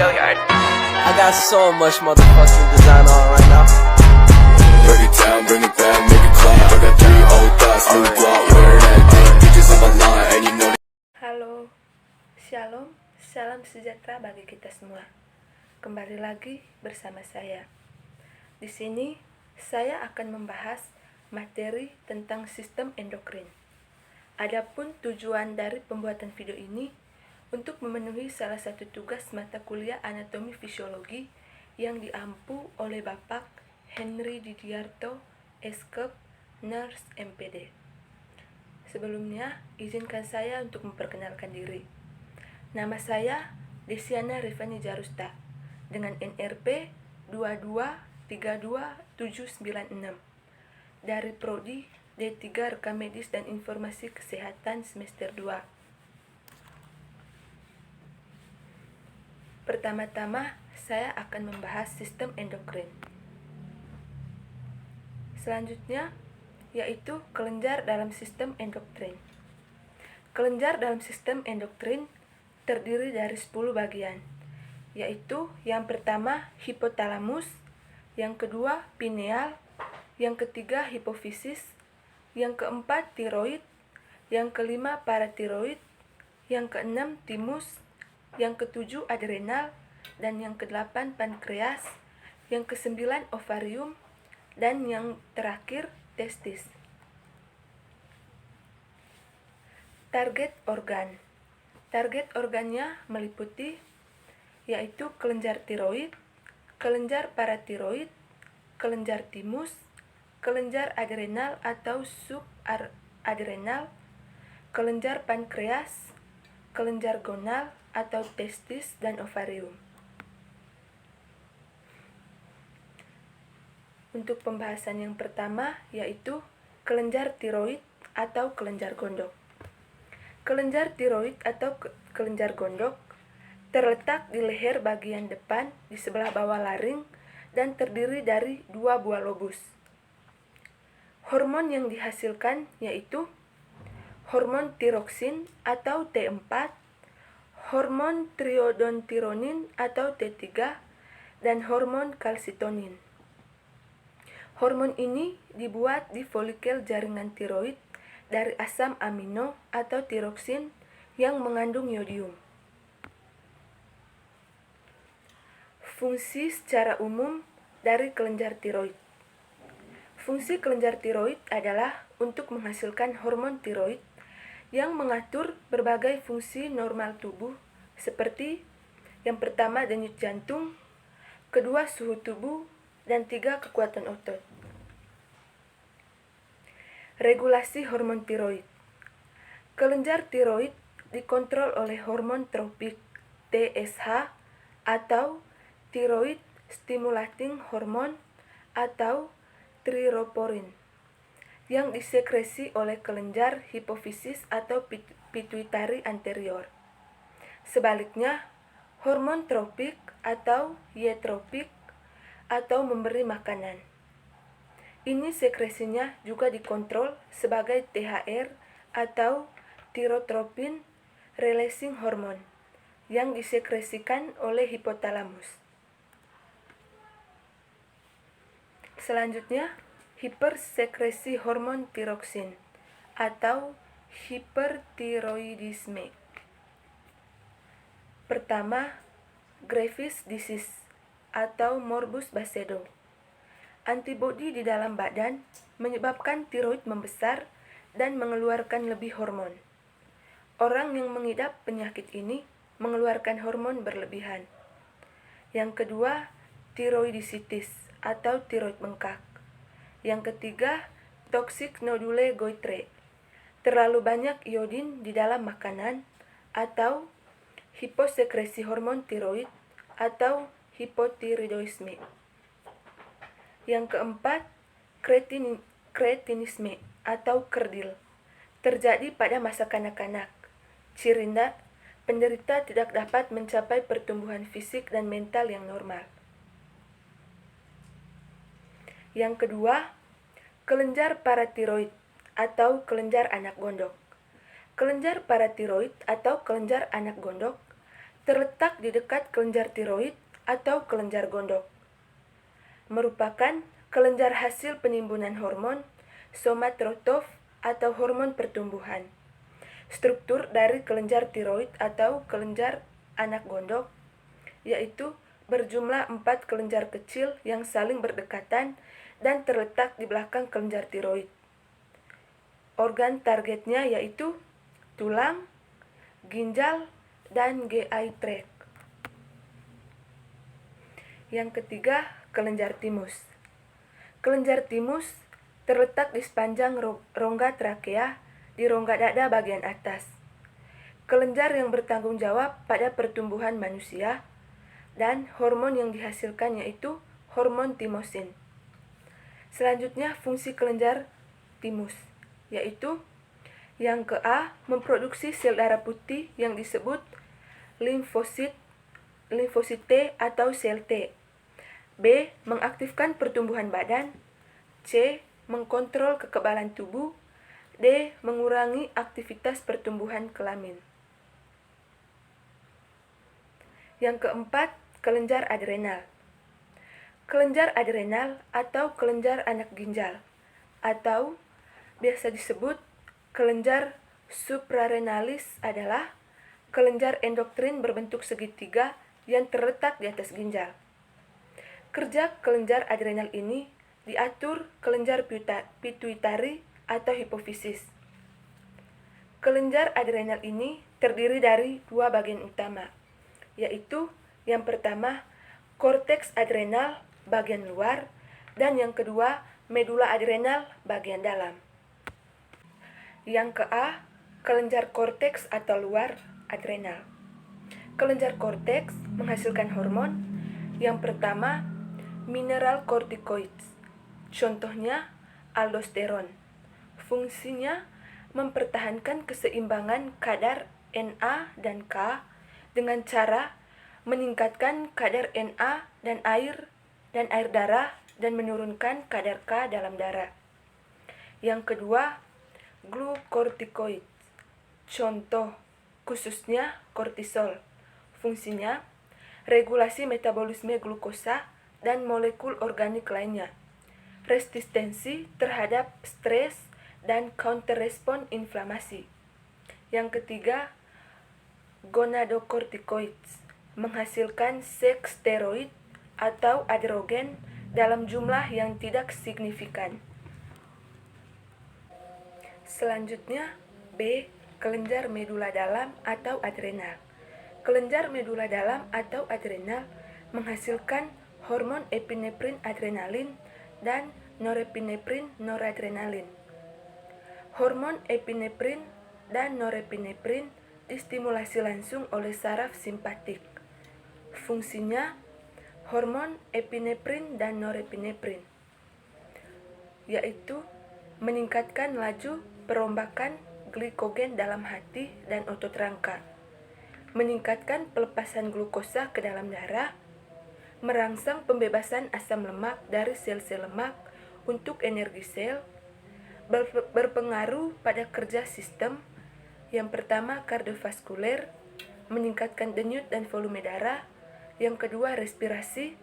Hilliard. I got so much motherfucking design on right now. Break it down, bring it back, make it clap. I got 3 old thoughts, new block, wear that thing. Bitches on my line, and you know. Halo, shalom, salam sejahtera bagi kita semua. Kembali lagi bersama saya. Di sini saya akan membahas materi tentang sistem endokrin. Adapun tujuan dari pembuatan video ini untuk memenuhi salah satu tugas mata kuliah anatomi fisiologi yang diampu oleh Bapak Henry Didiarto, Eskep, Nurse MPD. Sebelumnya, izinkan saya untuk memperkenalkan diri. Nama saya Desiana Revani Jarusta dengan NRP 2232796 dari Prodi D3 Rekam Medis dan Informasi Kesehatan semester 2. Pertama-tama, saya akan membahas sistem endokrin. Selanjutnya, yaitu kelenjar dalam sistem endokrin. Kelenjar dalam sistem endokrin terdiri dari 10 bagian, yaitu yang pertama hipotalamus, yang kedua pineal, yang ketiga hipofisis, yang keempat tiroid, yang kelima paratiroid, yang keenam timus, yang ketujuh adrenal, dan yang kedelapan pankreas, yang kesembilan ovarium, dan yang terakhir testis. Target organ. Target organnya meliputi yaitu kelenjar tiroid, kelenjar paratiroid, kelenjar timus, kelenjar adrenal atau subadrenal, kelenjar pankreas, kelenjar gonal atau testis, dan ovarium. Untuk pembahasan yang pertama yaitu kelenjar tiroid atau kelenjar gondok. Kelenjar tiroid atau kelenjar gondok terletak di leher bagian depan di sebelah bawah laring dan terdiri dari 2 buah lobus. Hormon yang dihasilkan yaitu hormon tiroksin atau T4, hormon triodontironin atau T3, dan hormon kalsitonin. Hormon ini dibuat di folikel jaringan tiroid dari asam amino atau tiroksin yang mengandung yodium. Fungsi secara umum dari kelenjar tiroid. Fungsi kelenjar tiroid adalah untuk menghasilkan hormon tiroid yang mengatur berbagai fungsi normal tubuh seperti yang pertama denyut jantung, kedua suhu tubuh, dan 3 kekuatan otot. Regulasi hormon tiroid. Kelenjar tiroid dikontrol oleh hormon tropik TSH atau thyroid stimulating hormone atau thyroporin yang disekresi oleh kelenjar hipofisis atau pituitari anterior. Sebaliknya, hormon tropik atau eutropik atau memberi makanan. Ini sekresinya juga dikontrol sebagai THR atau thyrotropin releasing hormone yang disekresikan oleh hipotalamus. Selanjutnya, hipersekresi hormon tiroksin atau hipertiroidisme. Pertama, Graves' disease atau morbus Basedow. Antibodi di dalam badan menyebabkan tiroid membesar dan mengeluarkan lebih hormon. Orang yang mengidap penyakit ini mengeluarkan hormon berlebihan. Yang kedua, tiroidisitis atau tiroid bengkak. Yang ketiga, toxic nodule goitre, terlalu banyak iodin di dalam makanan, atau hiposekresi hormon tiroid atau hipotiroidisme. Yang keempat, kretinisme atau kerdil, terjadi pada masa kanak-kanak. Cirinya, penderita tidak dapat mencapai pertumbuhan fisik dan mental yang normal. Yang kedua, kelenjar paratiroid atau kelenjar anak gondok. Kelenjar paratiroid atau kelenjar anak gondok terletak di dekat kelenjar tiroid atau kelenjar gondok. Merupakan kelenjar hasil penimbunan hormon somatotroph atau hormon pertumbuhan. Struktur dari kelenjar tiroid atau kelenjar anak gondok yaitu berjumlah 4 kelenjar kecil yang saling berdekatan dan terletak di belakang kelenjar tiroid. Organ targetnya yaitu tulang, ginjal, dan GI tract. Yang ketiga, kelenjar timus. Kelenjar timus terletak di sepanjang rongga trakea di rongga dada bagian atas. Kelenjar yang bertanggung jawab pada pertumbuhan manusia dan hormon yang dihasilkan yaitu hormon timosin. Selanjutnya, fungsi kelenjar timus yaitu yang ke A, memproduksi sel darah putih yang disebut limfosit T atau sel T. B, mengaktifkan pertumbuhan badan. C, mengkontrol kekebalan tubuh. D, mengurangi aktivitas pertumbuhan kelamin. Yang keempat, kelenjar adrenal. Kelenjar adrenal atau kelenjar anak ginjal atau biasa disebut kelenjar suprarenalis adalah kelenjar endokrin berbentuk segitiga yang terletak di atas ginjal. Kerja kelenjar adrenal ini diatur kelenjar pituitari atau hipofisis. Kelenjar adrenal ini terdiri dari 2 bagian utama, yaitu yang pertama korteks adrenal bagian luar dan yang kedua medula adrenal bagian dalam. Yang ke A, kelenjar korteks atau luar adrenal. Kelenjar korteks menghasilkan hormon. Yang pertama, mineral corticoids. Contohnya aldosteron. Fungsinya mempertahankan keseimbangan kadar Na dan K dengan cara meningkatkan kadar Na dan air darah dan menurunkan kadar K dalam darah. Yang kedua, glucocorticoids. Contoh khususnya kortisol. Fungsinya regulasi metabolisme glukosa dan molekul organik lainnya, resistensi terhadap stres dan counterrespon inflamasi. Yang ketiga, gonadocorticoids menghasilkan seks steroid atau androgen dalam jumlah yang tidak signifikan. Selanjutnya, B, kelenjar medula dalam atau adrenal. Kelenjar medula dalam atau adrenal menghasilkan hormon epinefrin adrenalin dan norepinefrin noradrenalin. Hormon epinefrin dan norepinefrin distimulasi langsung oleh saraf simpatik. Fungsinya hormon epinefrin dan norepinefrin yaitu meningkatkan laju perombakan glikogen dalam hati dan otot rangka, meningkatkan pelepasan glukosa ke dalam darah, merangsang pembebasan asam lemak dari sel-sel lemak untuk energi sel, berpengaruh pada kerja sistem. Yang pertama, kardiovaskuler, meningkatkan denyut dan volume darah. Yang kedua, respirasi,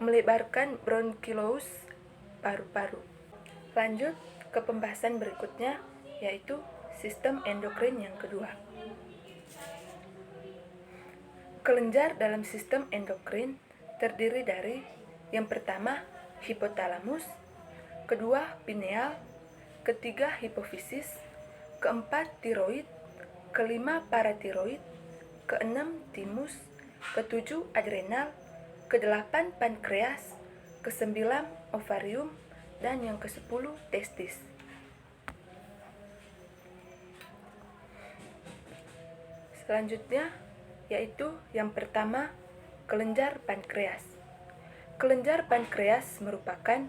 melebarkan bronkiolus paru-paru. Lanjut ke pembahasan berikutnya, yaitu sistem endokrin yang kedua. Kelenjar dalam sistem endokrin terdiri dari yang pertama, hipotalamus, kedua, pineal, ketiga, hipofisis, keempat, tiroid, kelima, paratiroid, keenam, timus, ketujuh, adrenal, kedelapan, pankreas, kesembilan, ovarium, dan yang ke-10, testis. Selanjutnya, yaitu yang pertama, kelenjar pankreas. Kelenjar pankreas merupakan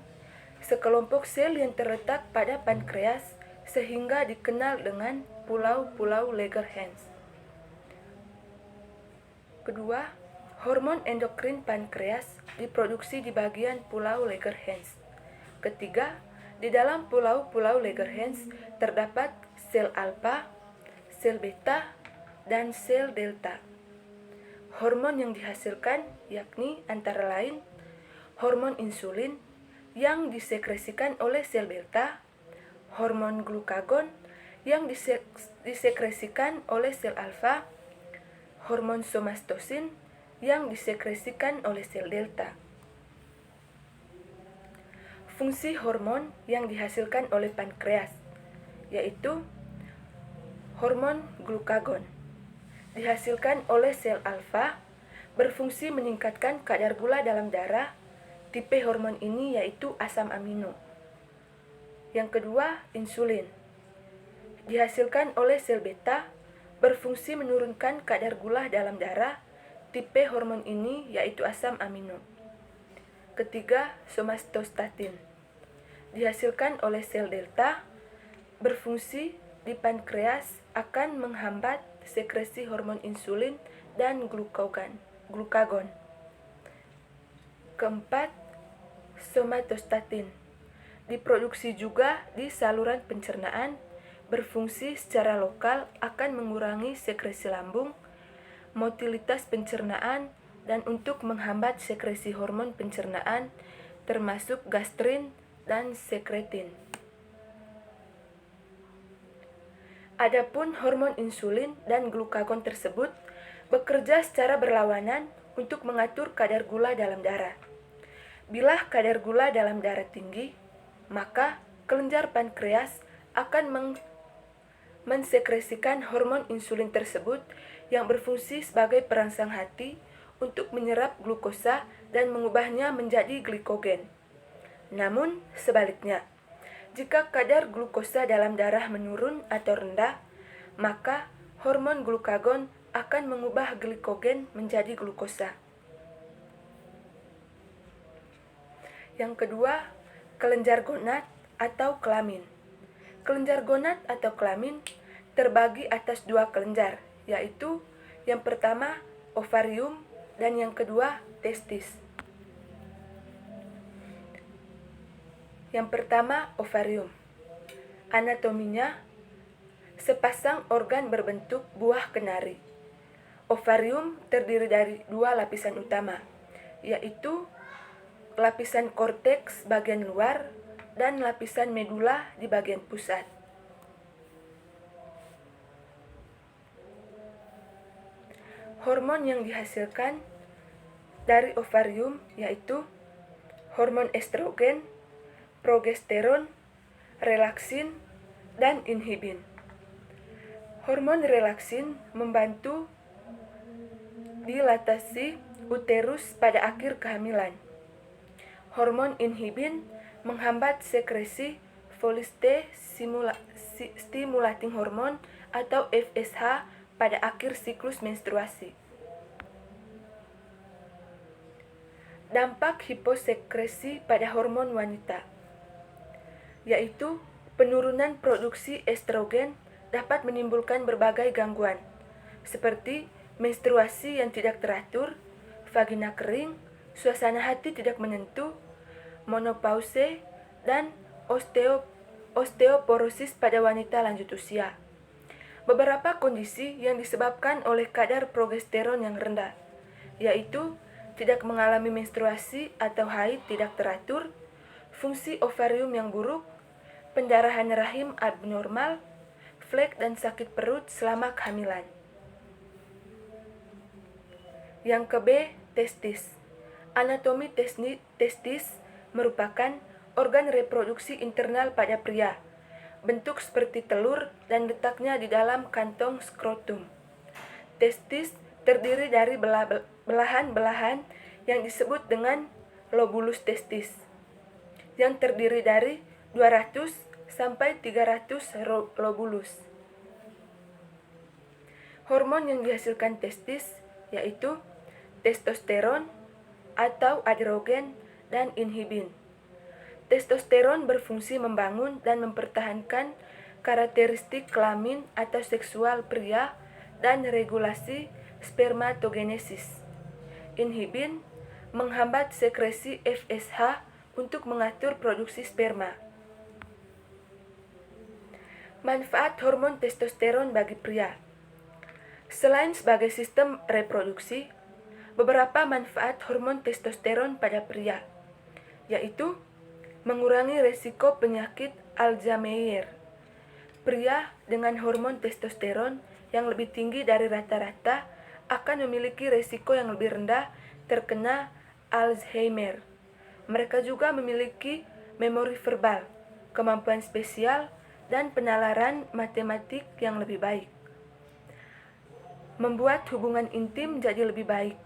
sekelompok sel yang terletak pada pankreas sehingga dikenal dengan pulau-pulau Langerhans. Kedua, hormon endokrin pankreas diproduksi di bagian pulau Langerhans. Ketiga, di dalam pulau-pulau Langerhans terdapat sel alfa, sel beta, dan sel delta. hormon yang dihasilkan yakni antara lain hormon insulin yang disekresikan oleh sel beta, hormon glukagon yang disekresikan oleh sel alfa, hormon somatostatin yang disekresikan oleh sel delta. Fungsi hormon yang dihasilkan oleh pankreas yaitu hormon glukagon dihasilkan oleh sel alfa berfungsi meningkatkan kadar gula dalam darah. Tipe hormon ini yaitu asam amino. Yang kedua, insulin dihasilkan oleh sel beta berfungsi menurunkan kadar gula dalam darah. Tipe hormon ini yaitu asam amino. Ketiga, somatostatin dihasilkan oleh sel delta berfungsi di pankreas akan menghambat sekresi hormon insulin dan glukagon. Keempat, somatostatin diproduksi juga di saluran pencernaan, berfungsi secara lokal akan mengurangi sekresi lambung, motilitas pencernaan, dan untuk menghambat sekresi hormon pencernaan termasuk gastrin dan sekretin. Adapun hormon insulin dan glukagon tersebut bekerja secara berlawanan untuk mengatur kadar gula dalam darah. Bila kadar gula dalam darah tinggi, maka kelenjar pankreas akan mensekresikan hormon insulin tersebut yang berfungsi sebagai perangsang hati untuk menyerap glukosa dan mengubahnya menjadi glikogen. Namun sebaliknya, jika kadar glukosa dalam darah menurun atau rendah, maka hormon glukagon akan mengubah glikogen menjadi glukosa. Yang kedua, kelenjar gonad atau kelamin. Kelenjar gonad atau kelamin terbagi atas dua kelenjar, yaitu yang pertama ovarium dan yang kedua testis. Yang pertama ovarium. Anatominya sepasang organ berbentuk buah kenari. Ovarium terdiri dari dua lapisan utama, yaitu lapisan korteks bagian luar dan lapisan medula di bagian pusat. Hormon yang dihasilkan dari ovarium yaitu hormon estrogen, progesteron, relaksin, dan inhibin. Hormon relaksin membantu dilatasi uterus pada akhir kehamilan. Hormon inhibin menghambat sekresi follicle stimulating hormone atau FSH pada akhir siklus menstruasi. Dampak hiposekresi pada hormon wanita yaitu penurunan produksi estrogen dapat menimbulkan berbagai gangguan seperti menstruasi yang tidak teratur, vagina kering, suasana hati tidak menentu, menopause, dan osteoporosis pada wanita lanjut usia. Beberapa kondisi yang disebabkan oleh kadar progesteron yang rendah, yaitu tidak mengalami menstruasi atau haid tidak teratur, fungsi ovarium yang buruk, pendarahan rahim abnormal, flek dan sakit perut selama kehamilan. Yang ke B, testis. Anatomi testis merupakan organ reproduksi internal pada pria, bentuk seperti telur dan letaknya di dalam kantong skrotum. Testis terdiri dari belahan-belahan yang disebut dengan lobulus testis, yang terdiri dari 200 sampai 300 lobulus. Hormon yang dihasilkan testis yaitu testosteron atau androgen dan inhibin. Testosteron berfungsi membangun dan mempertahankan karakteristik kelamin atau seksual pria dan regulasi spermatogenesis. Inhibin menghambat sekresi FSH untuk mengatur produksi sperma. Manfaat hormon testosteron bagi pria. Selain sebagai sistem reproduksi, beberapa manfaat hormon testosteron pada pria, yaitu mengurangi resiko penyakit Alzheimer. Pria dengan hormon testosteron yang lebih tinggi dari rata-rata akan memiliki resiko yang lebih rendah terkena Alzheimer. Mereka juga memiliki memori verbal, kemampuan spesial, dan penalaran matematik yang lebih baik. Membuat hubungan intim jadi lebih baik.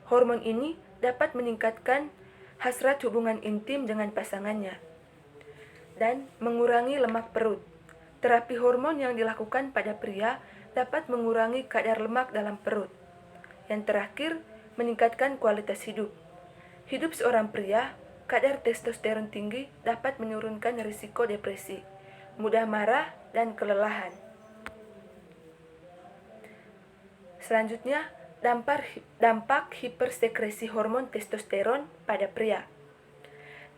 Hormon ini dapat meningkatkan hasrat hubungan intim dengan pasangannya dan mengurangi lemak perut. Terapi hormon yang dilakukan pada pria dapat mengurangi kadar lemak dalam perut. Yang terakhir, meningkatkan kualitas hidup. Hidup seorang pria, kadar testosteron tinggi dapat menurunkan risiko depresi, mudah marah, dan kelelahan. Selanjutnya, dampak hipersekresi hormon testosteron pada pria.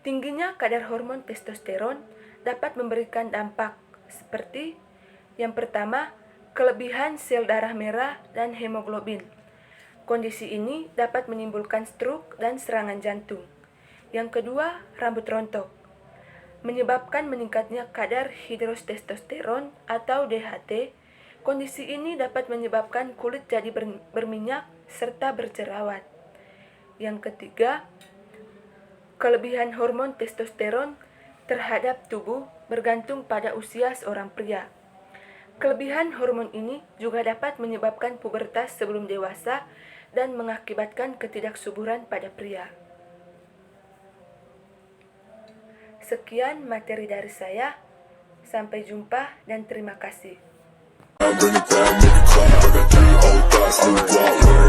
Tingginya kadar hormon testosteron dapat memberikan dampak seperti yang pertama, kelebihan sel darah merah dan hemoglobin. Kondisi ini dapat menimbulkan stroke dan serangan jantung. Yang kedua, rambut rontok. Menyebabkan meningkatnya kadar hidrotestosteron atau DHT. Kondisi ini dapat menyebabkan kulit jadi berminyak serta berjerawat. Yang ketiga, kelebihan hormon testosteron terhadap tubuh bergantung pada usia seorang pria. Kelebihan hormon ini juga dapat menyebabkan pubertas sebelum dewasa dan mengakibatkan ketidaksuburan pada pria. Sekian materi dari saya. Sampai jumpa dan terima kasih. Bring it down, make it clap. I got 3 old thoughts, new block.